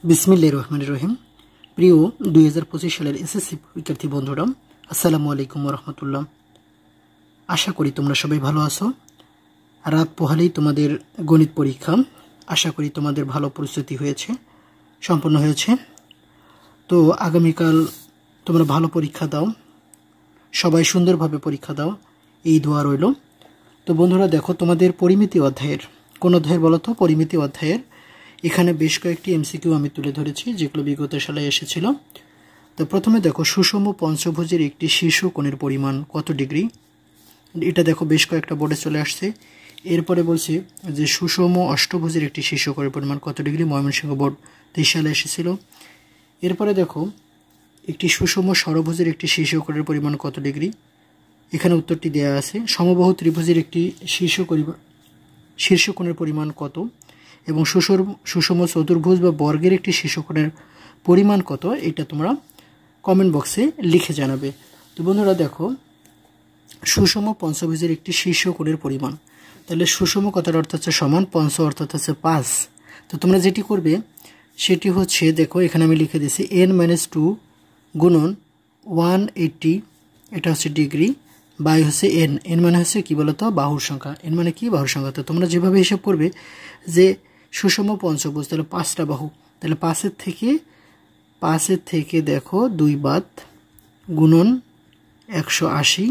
বিসমিল্লাহির রহমানির রহিম। প্রিয় 2025 সালের এসএসসি পরীক্ষার্থী বন্ধুরা, আসসালামু আলাইকুম ওয়া রাহমাতুল্লাহ। আশা করি তোমরা সবাই ভালো আছো। রাত পোহালেই তোমাদের গণিত পরীক্ষা। আশা করি তোমাদের ভালো প্রস্তুতি সম্পন্ন হয়েছে। তো আগামীকাল তোমরা ভালো পরীক্ষা দাও, সবাই সুন্দরভাবে পরীক্ষা দাও, এই দোয়া রইল। তো বন্ধুরা দেখো, তোমাদের পরিমিতি অধ্যায়ের কোন অধ্যায়ের বলো তো? পরিমিতি অধ্যায়ের এখানে বেশ কয়েকটি এমসিকিউ আমি তুলে ধরেছি, যেগুলো বিগত সালে এসেছিল। তো প্রথমে দেখো, সুষম পঞ্চভুজের একটি শীর্ষ কোণের পরিমাণ কত ডিগ্রি? এটা দেখো বেশ কয়েকটা বোর্ডে চলে আসছে। এরপরে বলছি যে সুষম অষ্টভুজের একটি শীর্ষ কোণের পরিমাণ কত ডিগ্রি? ময়মনসিংহ বোর্ড 23 সালে এসেছিল। এরপরে দেখো, একটি সুষম ষড়ভুজের একটি শীর্ষ কোণের পরিমাণ কত ডিগ্রি? এখানে উত্তরটি দেওয়া আছে। সমবাহু ত্রিভুজের একটি শীর্ষ কোণের পরিমাণ কত? এবং সুষম চতুর্ভুজ বা বর্গের একটি শীর্ষ কোণের পরিমাণ কত? এটা তোমরা কমেন্ট বক্সে লিখে জানাবে। তো বন্ধুরা দেখো, সুষম পঞ্চভুজের একটি শীর্ষ কোণের পরিমাণ, তাহলে সুষম কথার অর্থ হচ্ছে সমান, পঞ্চ অর্থাৎ হচ্ছে 5। তো তোমরা যেটি করবে সেটি হচ্ছে, দেখো এখানে আমি লিখে দিয়েছি n-2 গুণন 180, এটা হচ্ছে ডিগ্রি, বাই হচ্ছে n মানে হচ্ছে কি বলতো? বাহুর সংখ্যা। n মানে কি? বাহুর সংখ্যা। তো তোমরা যেভাবে হিসাব করবে যে সুষম পঞ্চভুজ, তাহলে 5টা বাহু, তাহলে 5-এর থেকে দেখো 2 বাদ, গুণন 180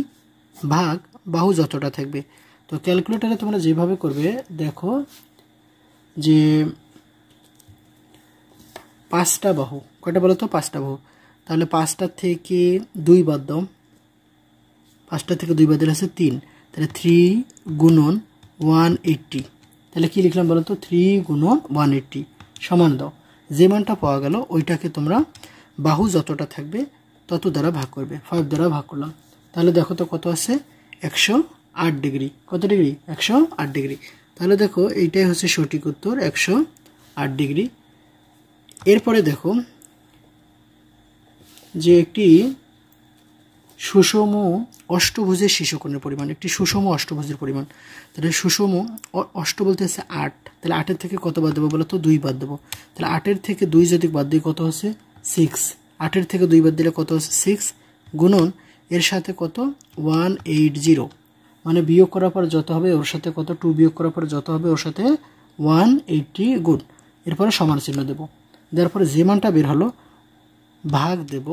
ভাগ বাহু যতটা থাকবে। তো ক্যালকুলেটারে তোমরা যেভাবে করবে, দেখো যে 5টা বাহু, কয়টা বলো তো? 5টা বাহু, তাহলে 5টা থেকে 2 বাদ দাও, 5টা থেকে 2 বাদ দিলে আছে 3, তাহলে 3 গুণন 180, তাহলে কি লিখলাম বলো তো? 3 গুণন 180 সমান দাও। যে মানটা পাওয়া গেল ওইটাকে তোমরা বাহু যতটা থাকবে তত দ্বারা ভাগ করবে। 5 দ্বারা ভাগ করলাম, তাহলে দেখো তো কত আছে? 108 ডিগ্রি। কত ডিগ্রি? 108 ডিগ্রি। তাহলে দেখো এইটাই হচ্ছে সঠিক উত্তর, 108 ডিগ্রি। এরপরে দেখো যে একটি সুষম অষ্টভুজের শীর্ষ কোণের পরিমাণ, একটি সুষম অষ্টভুজের পরিমাণ, তাহলে সুষম অষ্ট বলতে হচ্ছে 8, তাহলে 8-এর থেকে কত বাদ দেবো বলো তো? 2 বাদ দেবো। তাহলে 8-এর থেকে 2 যদি বাদ দিই কত হচ্ছে? 6। 8-এর থেকে 2 বাদ দিলে কত হচ্ছে? 6 গুণন এর সাথে কত? 180, মানে বিয়োগ করার পর যত হবে ওর সাথে কত? 2 বিয়োগ করার পর যত হবে ওর সাথে 180 গুণ, এরপরে সমান চিহ্ন দেবো। দেওয়ার পরে যে মানটা বের হলো ভাগ দেব।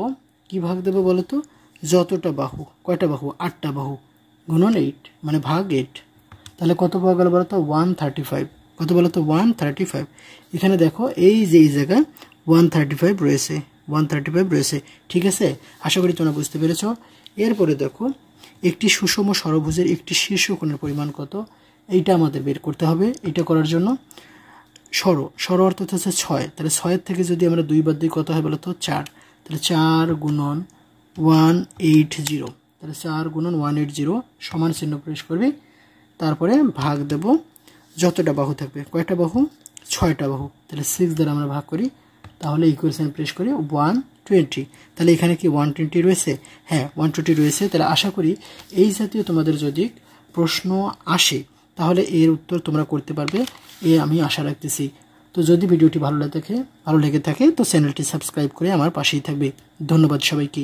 কি ভাগ দেবো বলো তো? যতটা বাহু, কয়টা বাহু? 8টা বাহু, গুণন 8, মানে ভাগ 8। তাহলে কত পাওয়া গেল বলো তো? 135। কত বলো তো? 135। এখানে দেখো এই যে এই জায়গায় 135 রয়েছে, 135 রয়েছে। ঠিক আছে, আশা করি তোমরা বুঝতে পেরেছ। এরপরে দেখো, একটি সুষম ষড়ভুজের একটি শীর্ষ কোণের পরিমাণ কত? এইটা আমাদের বের করতে হবে। এটা করার জন্য ষড় অর্থ হচ্ছে 6, তাহলে 6-এর থেকে যদি আমরা 2 বাদ দিই কত হয় বলো তো? 4, তাহলে 4 গুণন 180, তাহলে 4 গুণন 180 সমান চিহ্ন প্রবেশ করবে। তারপরে ভাগ দেব যতটা বাহু থাকবে। কয়টা বাহু? 6টা বাহু, তাহলে 6 দ্বারা আমরা ভাগ করি, তাহলে ইকুয়েশন প্রেস করি 120। তাহলে এখানে কি 120 রয়েছে? হ্যাঁ, 120 রয়েছে। তাহলে আশা করি এই জাতীয় তোমাদের যদি প্রশ্ন আসে তাহলে এর উত্তর তোমরা করতে পারবে, আমি আশা রাখতেছি। তো যদি ভিডিওটি ভালো লেগে থাকে তো চ্যানেলটি সাবস্ক্রাইব করে আমার পাশেই থাকবে। ধন্যবাদ সবাইকে।